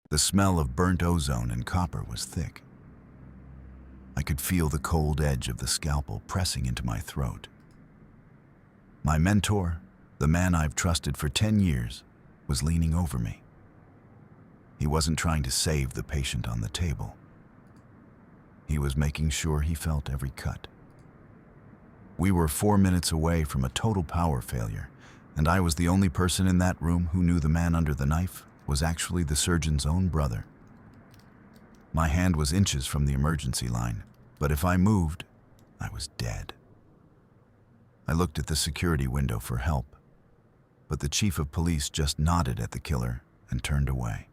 The smell of burnt ozone and copper was thick. I could feel the cold edge of the scalpel pressing into my throat. My mentor, the man I've trusted for 10 years, was leaning over me. He wasn't trying to save the patient on the table. He was making sure he felt every cut. We were 4 minutes away from a total power failure, and I was the only person in that room who knew the man under the knife was actually the surgeon's own brother. My hand was inches from the emergency line, but if I moved, I was dead. I looked at the security window for help, but the chief of police just nodded at the killer and turned away.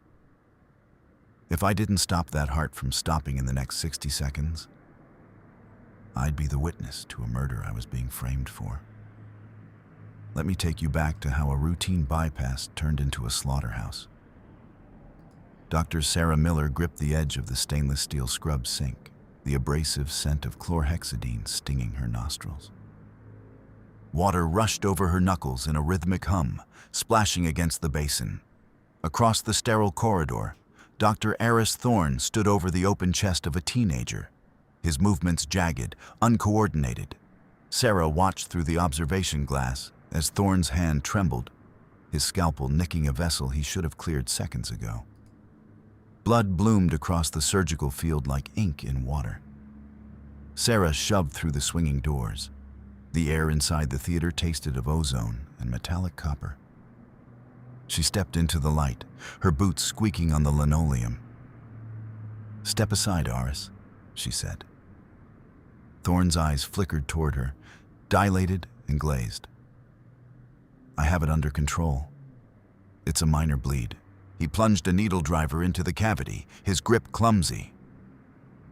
If I didn't stop that heart from stopping in the next 60 seconds, I'd be the witness to a murder I was being framed for. Let me take you back to how a routine bypass turned into a slaughterhouse. Dr. Sarah Miller gripped the edge of the stainless steel scrub sink, the abrasive scent of chlorhexidine stinging her nostrils. Water rushed over her knuckles in a rhythmic hum, splashing against the basin. Across the sterile corridor, Dr. Aris Thorne stood over the open chest of a teenager, his movements jagged, uncoordinated. Sarah watched through the observation glass as Thorne's hand trembled, his scalpel nicking a vessel he should have cleared seconds ago. Blood bloomed across the surgical field like ink in water. Sarah shoved through the swinging doors. The air inside the theater tasted of ozone and metallic copper. She stepped into the light, her boots squeaking on the linoleum. "Step aside, Aris," she said. Thorne's eyes flickered toward her, dilated and glazed. "I have it under control. It's a minor bleed." He plunged a needle driver into the cavity, his grip clumsy.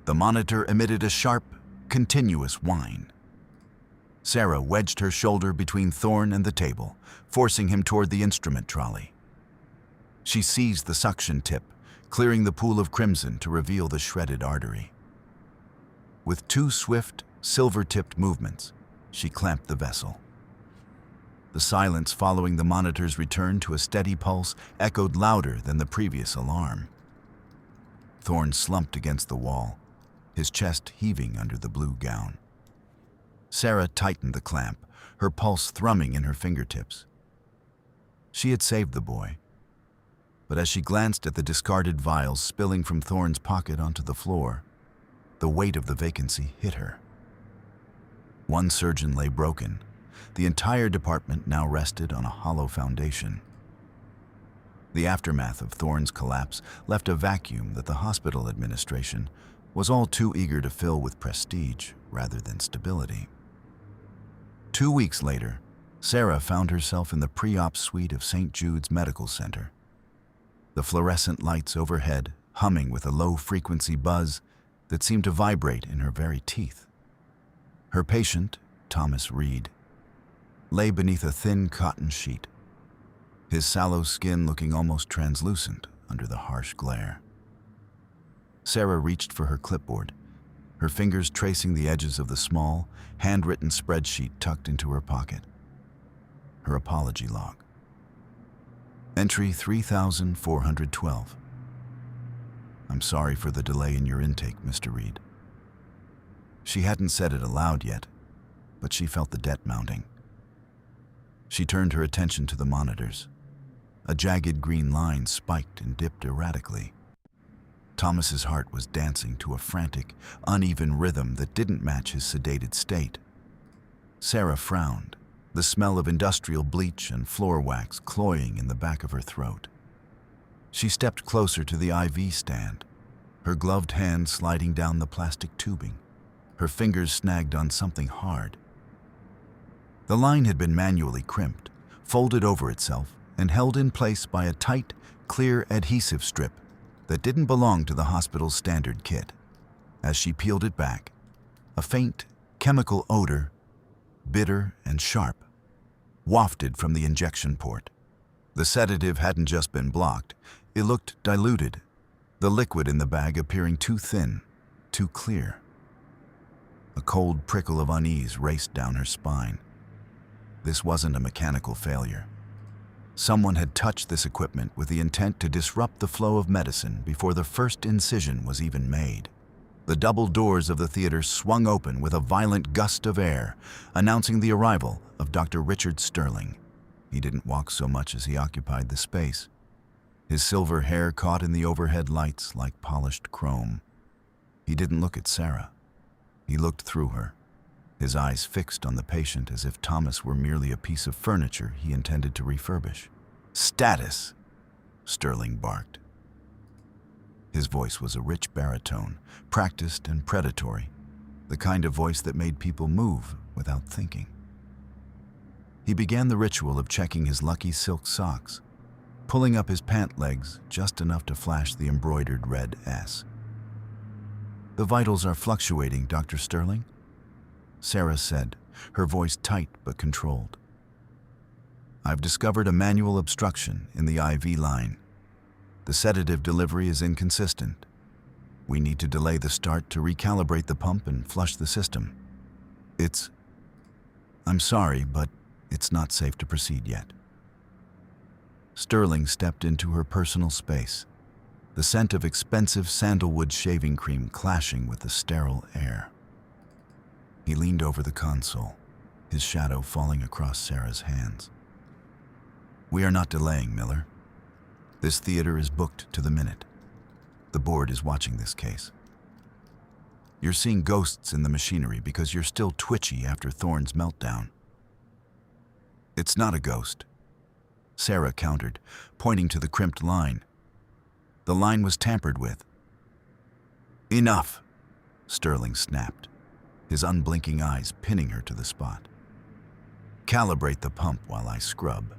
The monitor emitted a sharp, continuous whine. Sarah wedged her shoulder between Thorne and the table, forcing him toward the instrument trolley. She seized the suction tip, clearing the pool of crimson to reveal the shredded artery. With 2 swift, silver-tipped movements, she clamped the vessel. The silence following the monitor's return to a steady pulse echoed louder than the previous alarm. Thorne slumped against the wall, his chest heaving under the blue gown. Sarah tightened the clamp, her pulse thrumming in her fingertips. She had saved the boy, but as she glanced at the discarded vials spilling from Thorne's pocket onto the floor, the weight of the vacancy hit her. One surgeon lay broken. The entire department now rested on a hollow foundation. The aftermath of Thorne's collapse left a vacuum that the hospital administration was all too eager to fill with prestige rather than stability. 2 weeks later, Sarah found herself in the pre-op suite of St. Jude's Medical Center. The fluorescent lights overhead humming with a low-frequency buzz that seemed to vibrate in her very teeth. Her patient, Thomas Reed, lay beneath a thin cotton sheet, his sallow skin looking almost translucent under the harsh glare. Sarah reached for her clipboard, her fingers tracing the edges of the small, handwritten spreadsheet tucked into her pocket. Her apology log. Entry 3412. "I'm sorry for the delay in your intake, Mr. Reed." She hadn't said it aloud yet, but she felt the debt mounting. She turned her attention to the monitors. A jagged green line spiked and dipped erratically. Thomas's heart was dancing to a frantic, uneven rhythm that didn't match his sedated state. Sarah frowned, the smell of industrial bleach and floor wax cloying in the back of her throat. She stepped closer to the IV stand, her gloved hand sliding down the plastic tubing, her fingers snagged on something hard. The line had been manually crimped, folded over itself, and held in place by a tight, clear adhesive strip that didn't belong to the hospital's standard kit. As she peeled it back, a faint, chemical odor, bitter and sharp, wafted from the injection port. The sedative hadn't just been blocked, it looked diluted, the liquid in the bag appearing too thin, too clear. A cold prickle of unease raced down her spine. This wasn't a mechanical failure. Someone had touched this equipment with the intent to disrupt the flow of medicine before the first incision was even made. The double doors of the theater swung open with a violent gust of air, announcing the arrival of Dr. Richard Sterling. He didn't walk so much as he occupied the space. His silver hair caught in the overhead lights like polished chrome. He didn't look at Sarah. He looked through her, his eyes fixed on the patient as if Thomas were merely a piece of furniture he intended to refurbish. "Status," Sterling barked. His voice was a rich baritone, practiced and predatory, the kind of voice that made people move without thinking. He began the ritual of checking his lucky silk socks, pulling up his pant legs just enough to flash the embroidered red S. "The vitals are fluctuating, Dr. Sterling," Sarah said, her voice tight but controlled. "I've discovered a manual obstruction in the IV line. The sedative delivery is inconsistent. We need to delay the start to recalibrate the pump and flush the system. I'm sorry, but it's not safe to proceed yet." Sterling stepped into her personal space, the scent of expensive sandalwood shaving cream clashing with the sterile air. He leaned over the console, his shadow falling across Sarah's hands. "We are not delaying, Miller. This theater is booked to the minute. The board is watching this case. You're seeing ghosts in the machinery because you're still twitchy after Thorne's meltdown." "It's not a ghost," Sarah countered, pointing to the crimped line. "The line was tampered with." "Enough," Sterling snapped, his unblinking eyes pinning her to the spot. "Calibrate the pump while I scrub.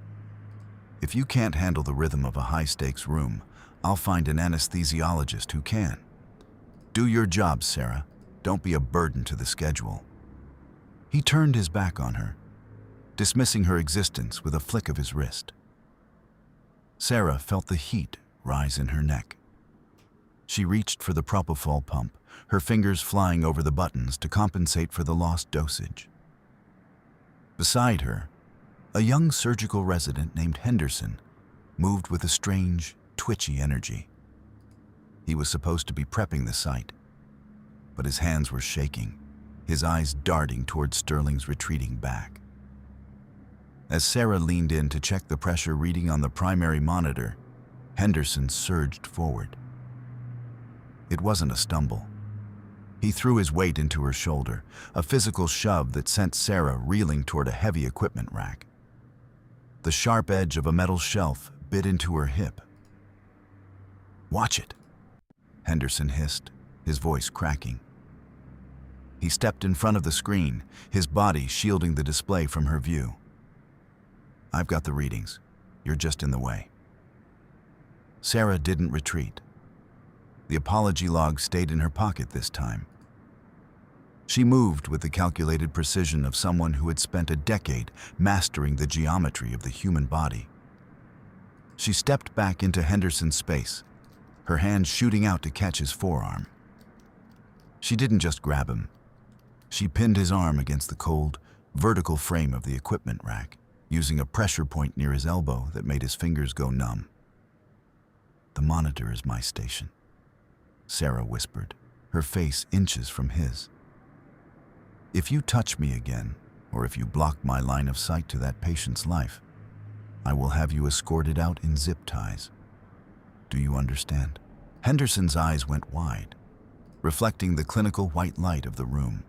If you can't handle the rhythm of a high-stakes room, I'll find an anesthesiologist who can. Do your job, Sarah. Don't be a burden to the schedule." He turned his back on her, dismissing her existence with a flick of his wrist. Sarah felt the heat rise in her neck. She reached for the propofol pump, her fingers flying over the buttons to compensate for the lost dosage. Beside her, a young surgical resident named Henderson moved with a strange, twitchy energy. He was supposed to be prepping the site, but his hands were shaking, his eyes darting toward Sterling's retreating back. As Sarah leaned in to check the pressure reading on the primary monitor, Henderson surged forward. It wasn't a stumble. He threw his weight into her shoulder, a physical shove that sent Sarah reeling toward a heavy equipment rack. The sharp edge of a metal shelf bit into her hip. "Watch it," Henderson hissed, his voice cracking. He stepped in front of the screen, his body shielding the display from her view. "I've got the readings. You're just in the way." Sarah didn't retreat. The apology log stayed in her pocket this time. She moved with the calculated precision of someone who had spent a decade mastering the geometry of the human body. She stepped back into Henderson's space, her hand shooting out to catch his forearm. She didn't just grab him. She pinned his arm against the cold, vertical frame of the equipment rack, using a pressure point near his elbow that made his fingers go numb. "The monitor is my station," Sarah whispered, her face inches from his. "If you touch me again, or if you block my line of sight to that patient's life, I will have you escorted out in zip ties. Do you understand?" Henderson's eyes went wide, reflecting the clinical white light of the room.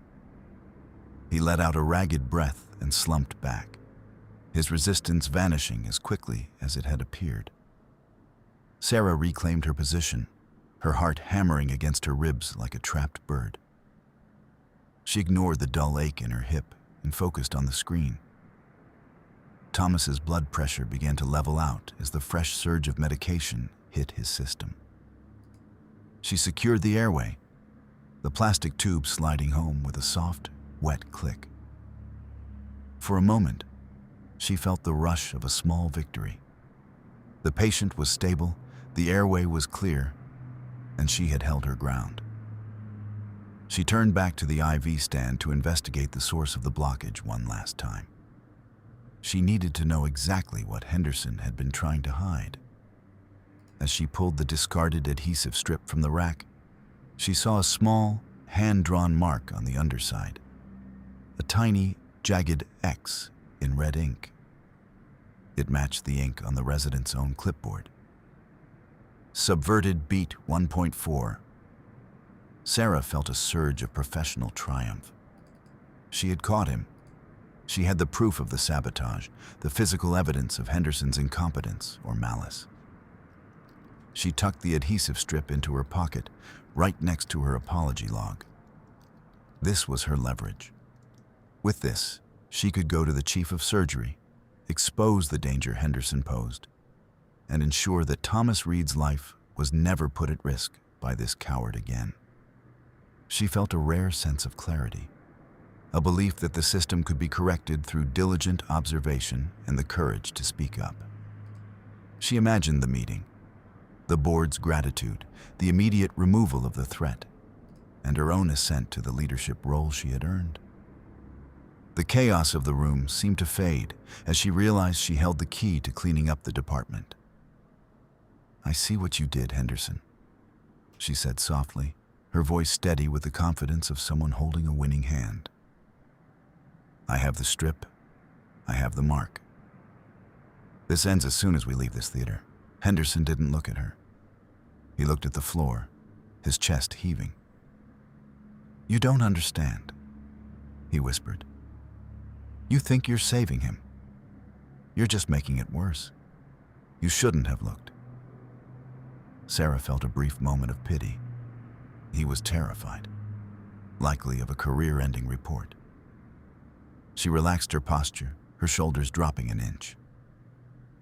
He let out a ragged breath and slumped back, his resistance vanishing as quickly as it had appeared. Sarah reclaimed her position, her heart hammering against her ribs like a trapped bird. She ignored the dull ache in her hip and focused on the screen. Thomas's blood pressure began to level out as the fresh surge of medication hit his system. She secured the airway, the plastic tube sliding home with a soft, wet click. For a moment, she felt the rush of a small victory. The patient was stable, the airway was clear, and she had held her ground. She turned back to the IV stand to investigate the source of the blockage one last time. She she needed to know exactly what Henderson had been trying to hide. As she pulled the discarded adhesive strip from the rack, she saw a small, hand-drawn mark on the underside. A tiny, jagged X in red ink. It matched the ink on the resident's own clipboard. Subverted beat 1.4. Sarah felt a surge of professional triumph. She had caught him. She had the proof of the sabotage, the physical evidence of Henderson's incompetence or malice. She tucked the adhesive strip into her pocket, right next to her apology log. This was her leverage. With this, she could go to the chief of surgery, expose the danger Henderson posed, and ensure that Thomas Reed's life was never put at risk by this coward again. She felt a rare sense of clarity, a belief that the system could be corrected through diligent observation and the courage to speak up. She imagined the meeting, the board's gratitude, the immediate removal of the threat, and her own ascent to the leadership role she had earned. The chaos of the room seemed to fade as she realized she held the key to cleaning up the department. "I see what you did, Henderson," she said softly, her voice steady with the confidence of someone holding a winning hand. "I have the strip. I have the mark. This ends as soon as we leave this theater." Henderson didn't look at her. He looked at the floor, his chest heaving. "You don't understand," he whispered. "You think you're saving him. You're just making it worse. You shouldn't have looked." Sarah felt a brief moment of pity. He was terrified, likely of a career-ending report. She relaxed her posture, her shoulders dropping an inch.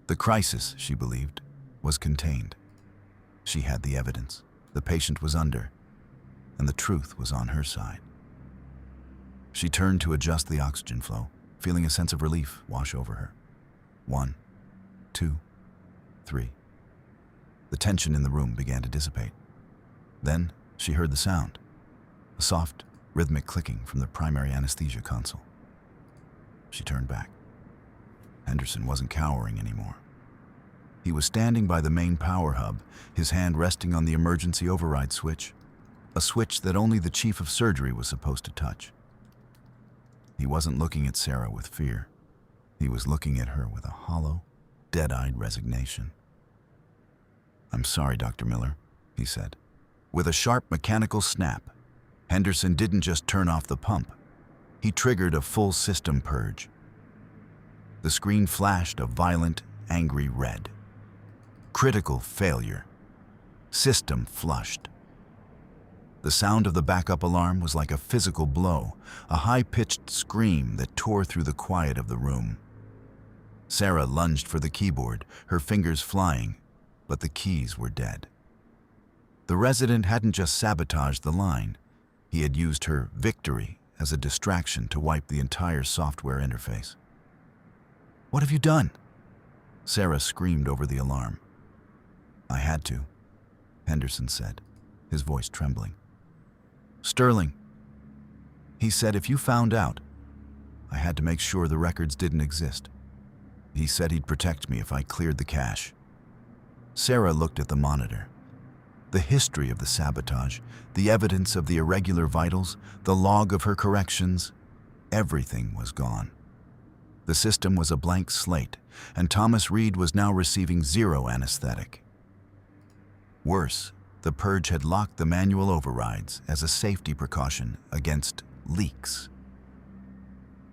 The crisis, she believed, was contained. She had the evidence. The patient was under, and the truth was on her side. She turned to adjust the oxygen flow, feeling a sense of relief wash over her. 1, 2, 3. The tension in the room began to dissipate. Then she heard the sound, a soft, rhythmic clicking from the primary anesthesia console. She turned back. Henderson wasn't cowering anymore. He was standing by the main power hub, his hand resting on the emergency override switch, a switch that only the chief of surgery was supposed to touch. He wasn't looking at Sarah with fear. He was looking at her with a hollow, dead-eyed resignation. "I'm sorry, Dr. Miller," he said. With a sharp mechanical snap, Henderson didn't just turn off the pump. He triggered a full system purge. The screen flashed a violent, angry red. Critical failure. System flushed. The sound of the backup alarm was like a physical blow, a high-pitched scream that tore through the quiet of the room. Sarah lunged for the keyboard, her fingers flying, but the keys were dead. The resident hadn't just sabotaged the line. He had used her victory as a distraction to wipe the entire software interface. "What have you done?" Sarah screamed over the alarm. "I had to," Henderson said, his voice trembling. "Sterling," he said, "if you found out, I had to make sure the records didn't exist. He said he'd protect me if I cleared the cache." Sarah looked at the monitor. The history of the sabotage, the evidence of the irregular vitals, the log of her corrections, everything was gone. The system was a blank slate, and Thomas Reed was now receiving zero anesthetic. Worse, the purge had locked the manual overrides as a safety precaution against leaks.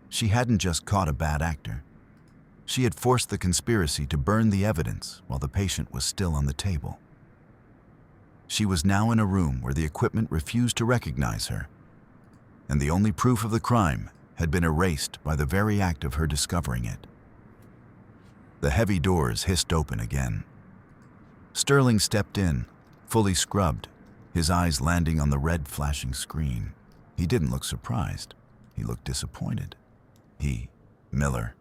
She hadn't just caught a bad actor. She had forced the conspiracy to burn the evidence while the patient was still on the table. She was now in a room where the equipment refused to recognize her, and the only proof of the crime had been erased by the very act of her discovering it. The heavy doors hissed open again. Sterling stepped in, fully scrubbed, his eyes landing on the red flashing screen. He didn't look surprised. He looked disappointed. "Miller,"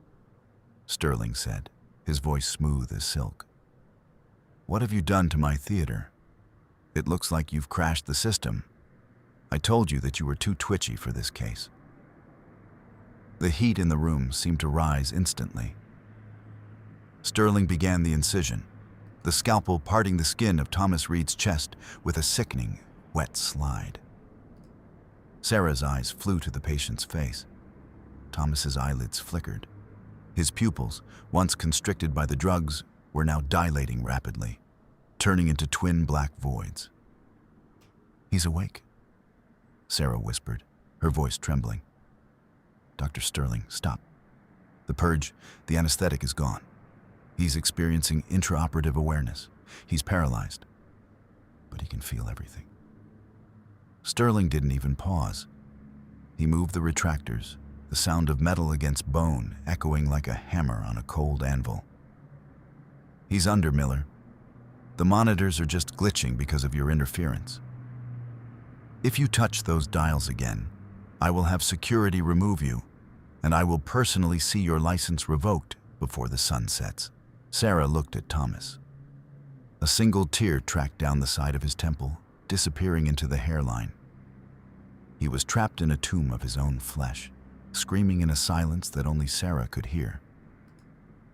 Sterling said, his voice smooth as silk. "What have you done to my theater? It looks like you've crashed the system. I told you that you were too twitchy for this case." The heat in the room seemed to rise instantly. Sterling began the incision, the scalpel parting the skin of Thomas Reed's chest with a sickening, wet slide. Sarah's eyes flew to the patient's face. Thomas's eyelids flickered. His pupils, once constricted by the drugs, were now dilating rapidly, turning into twin black voids. "He's awake," Sarah whispered, her voice trembling. "Dr. Sterling, stop. The purge, the anesthetic is gone. He's experiencing intraoperative awareness. He's paralyzed, but he can feel everything." Sterling didn't even pause. He moved the retractors, the sound of metal against bone echoing like a hammer on a cold anvil. "He's under, Miller. The monitors are just glitching because of your interference. If you touch those dials again, I will have security remove you, and I will personally see your license revoked before the sun sets." Sarah looked at Thomas. A single tear tracked down the side of his temple, disappearing into the hairline. He was trapped in a tomb of his own flesh, screaming in a silence that only Sarah could hear.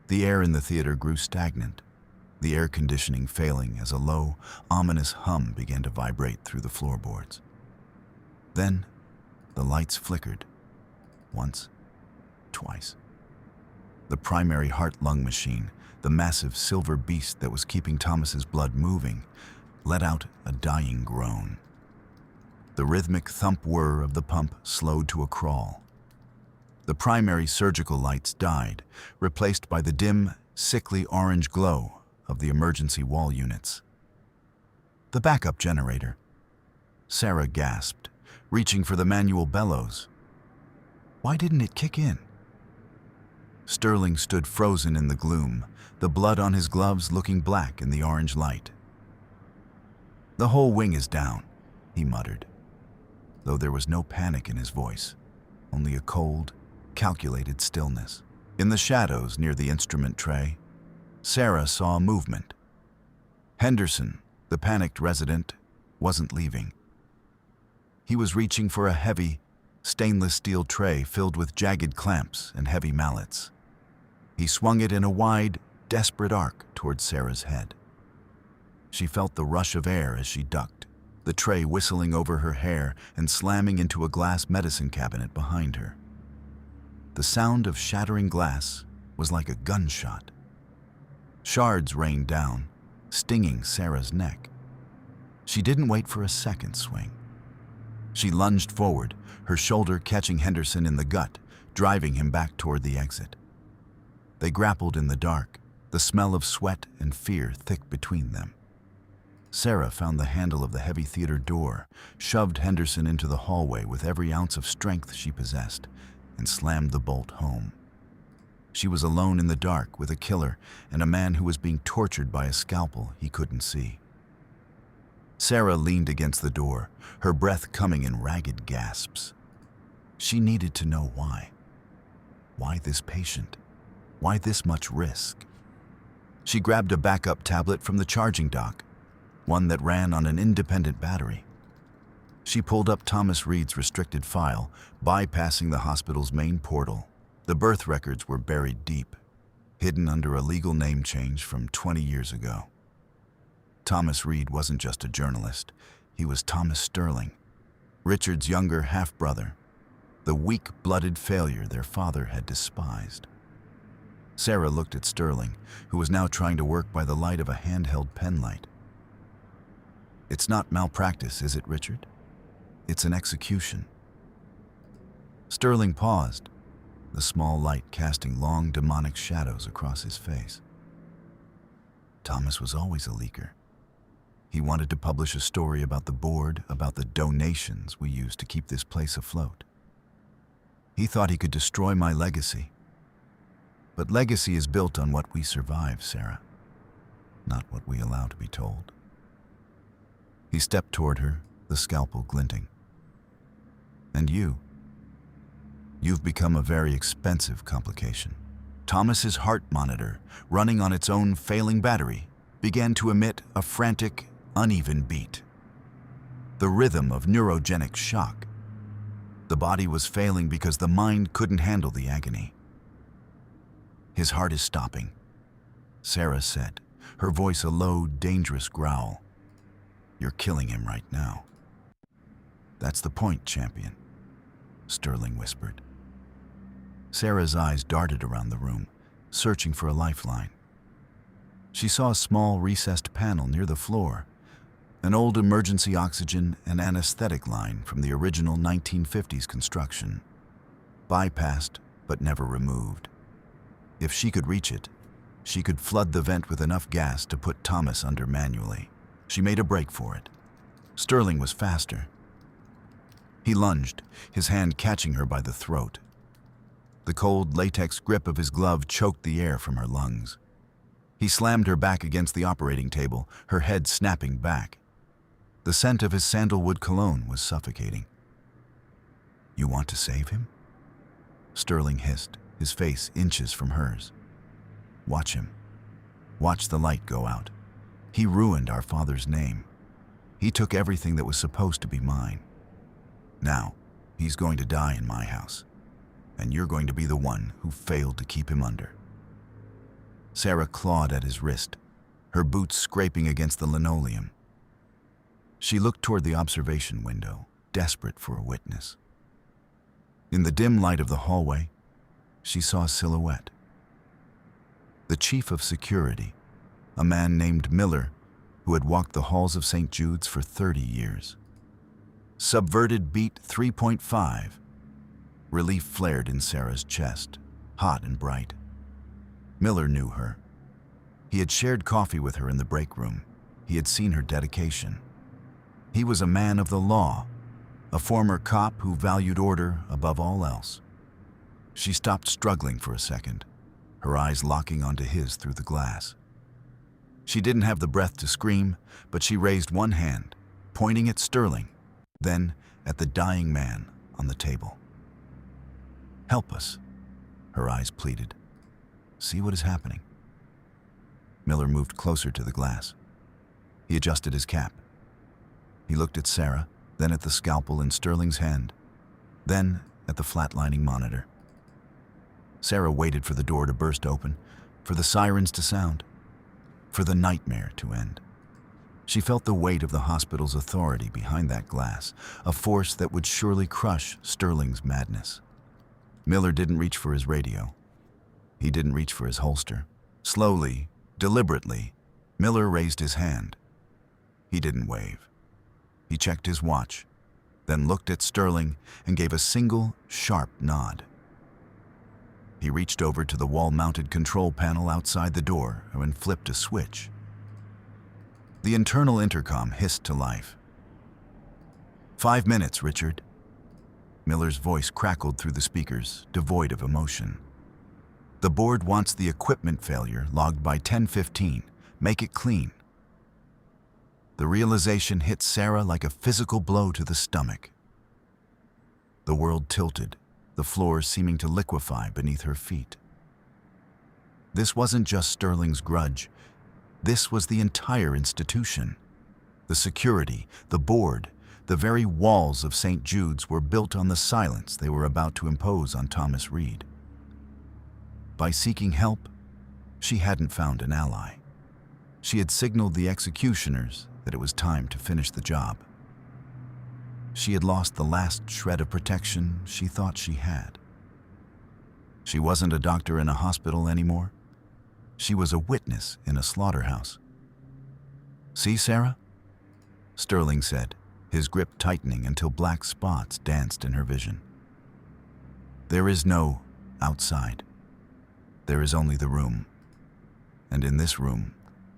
The air in the theater grew stagnant, the air conditioning failing as a low, ominous hum began to vibrate through the floorboards. Then, the lights flickered. Once, twice. The primary heart-lung machine, the massive silver beast that was keeping Thomas's blood moving, let out a dying groan. The rhythmic thump whir of the pump slowed to a crawl. The primary surgical lights died, replaced by the dim, sickly orange glow of the emergency wall units. "The backup generator," Sarah gasped, reaching for the manual bellows. "Why didn't it kick in?" Sterling stood frozen in the gloom, the blood on his gloves looking black in the orange light. "The whole wing is down," he muttered, though there was no panic in his voice, only a cold, calculated stillness. In the shadows near the instrument tray, Sarah saw a movement. Henderson, the panicked resident, wasn't leaving. He was reaching for a heavy, stainless steel tray filled with jagged clamps and heavy mallets. He swung it in a wide, desperate arc toward Sarah's head. She felt the rush of air as she ducked, the tray whistling over her hair and slamming into a glass medicine cabinet behind her. The sound of shattering glass was like a gunshot. Shards rained down, stinging Sarah's neck. She didn't wait for a second swing. She lunged forward, her shoulder catching Henderson in the gut, driving him back toward the exit. They grappled in the dark, the smell of sweat and fear thick between them. Sarah found the handle of the heavy theater door, shoved Henderson into the hallway with every ounce of strength she possessed, and slammed the bolt home. She was alone in the dark with a killer and a man who was being tortured by a scalpel he couldn't see. Sarah leaned against the door, her breath coming in ragged gasps. She needed to know why. Why this patient? Why this much risk? She grabbed a backup tablet from the charging dock, one that ran on an independent battery. She pulled up Thomas Reed's restricted file, bypassing the hospital's main portal. The birth records were buried deep, hidden under a legal name change from 20 years ago. Thomas Reed wasn't just a journalist. He was Thomas Sterling, Richard's younger half-brother, the weak-blooded failure their father had despised. Sarah looked at Sterling, who was now trying to work by the light of a handheld penlight. "It's not malpractice, is it, Richard? It's an execution." Sterling paused, the small light casting long demonic shadows across his face. Thomas was always a leaker. He wanted to publish a story about the board, about the donations we used to keep this place afloat. He thought he could destroy my legacy. But legacy is built on what we survive, Sarah, not what we allow to be told. He stepped toward her, the scalpel glinting. "And you've become a very expensive complication." Thomas's heart monitor, running on its own failing battery, began to emit a frantic, uneven beat. The rhythm of neurogenic shock. The body was failing because the mind couldn't handle the agony. "His heart is stopping. Sarah said, her voice a low, dangerous growl. "You're killing him right now." "That's the point, champion," Sterling whispered. Sarah's eyes darted around the room, searching for a lifeline. She saw a small, recessed panel near the floor, an old emergency oxygen and anesthetic line from the original 1950s construction, bypassed but never removed. If she could reach it, she could flood the vent with enough gas to put Thomas under manually. She made a break for it. Sterling was faster. He lunged, his hand catching her by the throat. The cold latex grip of his glove choked the air from her lungs. He slammed her back against the operating table, her head snapping back. The scent of his sandalwood cologne was suffocating. "You want to save him?" Sterling hissed, his face inches from hers. "Watch him. Watch the light go out. He ruined our father's name. He took everything that was supposed to be mine. Now, he's going to die in my house, and you're going to be the one who failed to keep him under." Sarah clawed at his wrist, her boots scraping against the linoleum. She looked toward the observation window, desperate for a witness. In the dim light of the hallway, she saw a silhouette. The chief of security, a man named Miller, who had walked the halls of St. Jude's for 30 years. Subverted beat 3.5. Relief flared in Sarah's chest, hot and bright. Miller knew her. He had shared coffee with her in the break room. He had seen her dedication. He was a man of the law, a former cop who valued order above all else. She stopped struggling for a second, her eyes locking onto his through the glass. She didn't have the breath to scream, but she raised one hand, pointing at Sterling, then at the dying man on the table. "Help us," her eyes pleaded. "See what is happening." Miller moved closer to the glass. He adjusted his cap. He looked at Sarah, then at the scalpel in Sterling's hand, then at the flatlining monitor. Sarah waited for the door to burst open, for the sirens to sound, for the nightmare to end. She felt the weight of the hospital's authority behind that glass, a force that would surely crush Sterling's madness. Miller didn't reach for his radio. He didn't reach for his holster. Slowly, deliberately, Miller raised his hand. He didn't wave. He checked his watch, then looked at Sterling and gave a single, sharp nod. He reached over to the wall-mounted control panel outside the door and flipped a switch. The internal intercom hissed to life. 5 minutes, Richard." Miller's voice crackled through the speakers, devoid of emotion. "The board wants the equipment failure logged by 10:15. Make it clean." The realization hit Sarah like a physical blow to the stomach. The world tilted, the floor seeming to liquefy beneath her feet. This wasn't just Sterling's grudge. This was the entire institution. The security, the board, the very walls of St. Jude's were built on the silence they were about to impose on Thomas Reed. By seeking help, she hadn't found an ally. She had signaled the executioners that it was time to finish the job. She had lost the last shred of protection she thought she had. She wasn't a doctor in a hospital anymore. She was a witness in a slaughterhouse. "See, Sarah?" Sterling said, his grip tightening until black spots danced in her vision. "There is no outside. There is only the room. And in this room,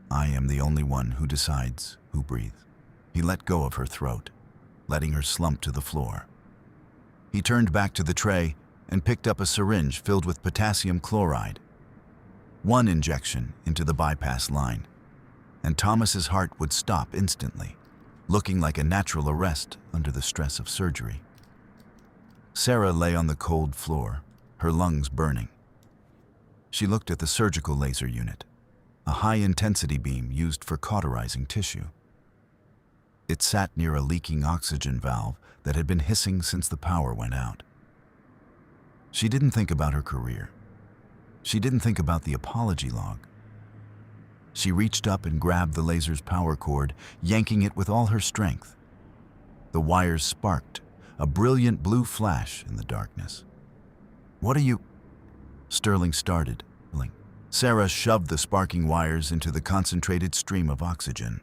I am the only one who decides who breathes." He let go of her throat, letting her slump to the floor. He turned back to the tray and picked up a syringe filled with potassium chloride. One injection into the bypass line, and Thomas's heart would stop instantly, looking like a natural arrest under the stress of surgery. Sarah lay on the cold floor, her lungs burning. She looked at the surgical laser unit, a high-intensity beam used for cauterizing tissue. It sat near a leaking oxygen valve that had been hissing since the power went out. She didn't think about her career. She didn't think about the apology log. She reached up and grabbed the laser's power cord, yanking it with all her strength. The wires sparked, a brilliant blue flash in the darkness. "What are you?" Sterling started. Sarah shoved the sparking wires into the concentrated stream of oxygen.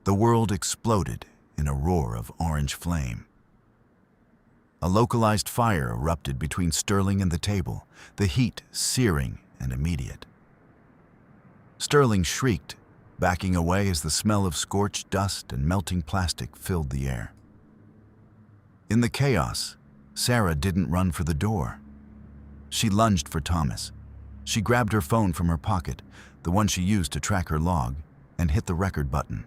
The world exploded in a roar of orange flame. A localized fire erupted between Sterling and the table, the heat searing and immediate. Sterling shrieked, backing away as the smell of scorched dust and melting plastic filled the air. In the chaos, Sarah didn't run for the door. She lunged for Thomas. She grabbed her phone from her pocket, the one she used to track her log, and hit the record button.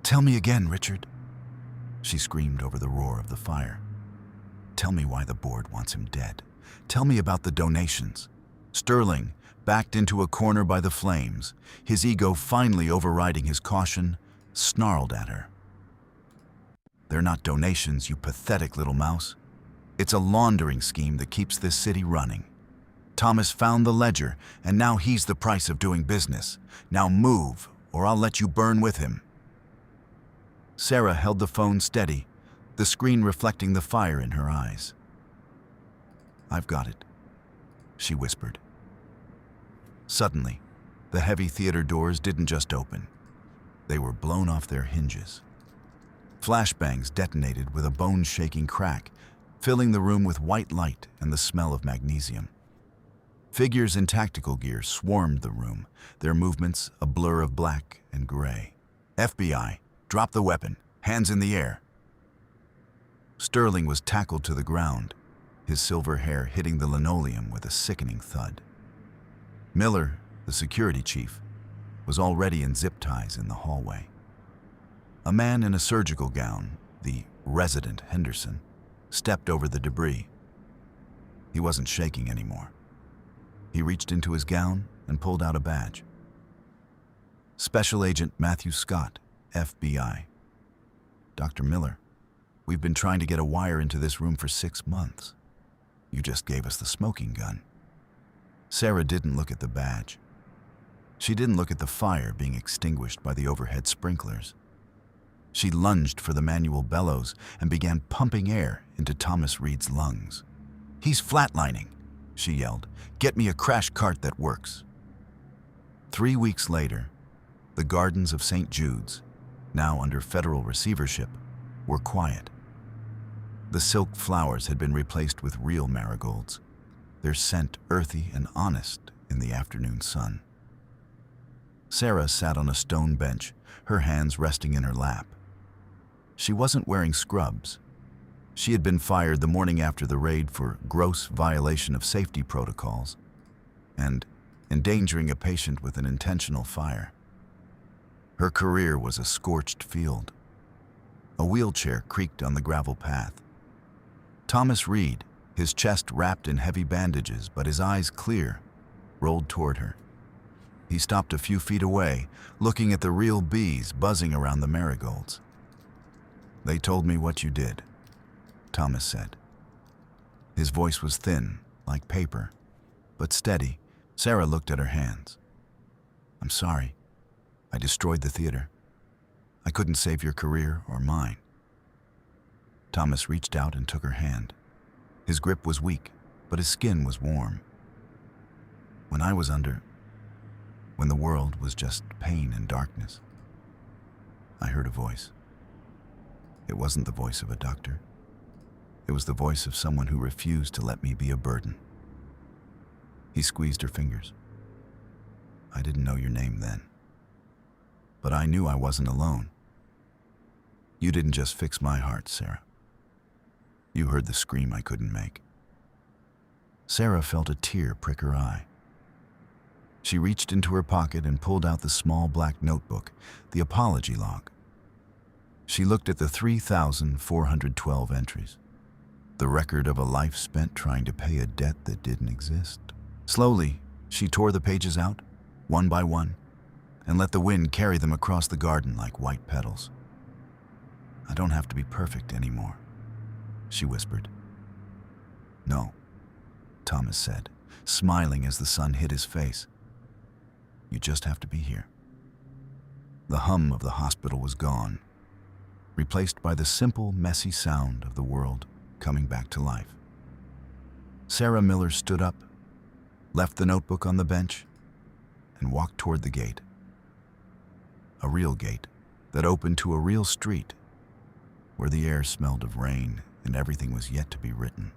"Tell me again, Richard," she screamed over the roar of the fire. "Tell me why the board wants him dead. Tell me about the donations." Sterling, backed into a corner by the flames, his ego finally overriding his caution, snarled at her. "They're not donations, you pathetic little mouse. It's a laundering scheme that keeps this city running. Thomas found the ledger, and now he's the price of doing business. Now move, or I'll let you burn with him." Sarah held the phone steady, the screen reflecting the fire in her eyes. "I've got it," she whispered. Suddenly, the heavy theater doors didn't just open. They were blown off their hinges. Flashbangs detonated with a bone-shaking crack, filling the room with white light and the smell of magnesium. Figures in tactical gear swarmed the room, their movements a blur of black and gray. "FBI, drop the weapon, hands in the air." Sterling was tackled to the ground, his silver hair hitting the linoleum with a sickening thud. Miller, the security chief, was already in zip ties in the hallway. A man in a surgical gown, the resident Henderson, stepped over the debris. He wasn't shaking anymore. He reached into his gown and pulled out a badge. "Special Agent Matthew Scott, FBI. Dr. Miller, we've been trying to get a wire into this room for 6 months. You just gave us the smoking gun." Sarah didn't look at the badge. She didn't look at the fire being extinguished by the overhead sprinklers. She lunged for the manual bellows and began pumping air into Thomas Reed's lungs. "He's flatlining," she yelled. "Get me a crash cart that works." 3 weeks later, the gardens of St. Jude's, now under federal receivership, were quiet. The silk flowers had been replaced with real marigolds, their scent earthy and honest in the afternoon sun. Sarah sat on a stone bench, her hands resting in her lap. She wasn't wearing scrubs. She had been fired the morning after the raid for gross violation of safety protocols and endangering a patient with an intentional fire. Her career was a scorched field. A wheelchair creaked on the gravel path. Thomas Reed, his chest wrapped in heavy bandages but his eyes clear, rolled toward her. He stopped a few feet away, looking at the real bees buzzing around the marigolds. "They told me what you did," Thomas said. His voice was thin, like paper, but steady. Sarah looked at her hands. "I'm sorry. I destroyed the theater. I couldn't save your career or mine." Thomas reached out and took her hand. His grip was weak, but his skin was warm. When the world was just pain and darkness, I heard a voice. It wasn't the voice of a doctor. It was the voice of someone who refused to let me be a burden. He squeezed her fingers. "I didn't know your name then, but I knew I wasn't alone. You didn't just fix my heart, Sarah. You heard the scream I couldn't make." Sarah felt a tear prick her eye. She reached into her pocket and pulled out the small black notebook, the apology log. She looked at the 3,412 entries, the record of a life spent trying to pay a debt that didn't exist. Slowly, she tore the pages out, one by one, and let the wind carry them across the garden like white petals. "I don't have to be perfect anymore," she whispered. "No," Thomas said, smiling as the sun hit his face. You just have to be here. The hum of the hospital was gone, replaced by the simple, messy sound of the world coming back to life. Sarah Miller stood up, left the notebook on the bench, and walked toward the gate. A real gate that opened to a real street where the air smelled of rain and everything was yet to be written.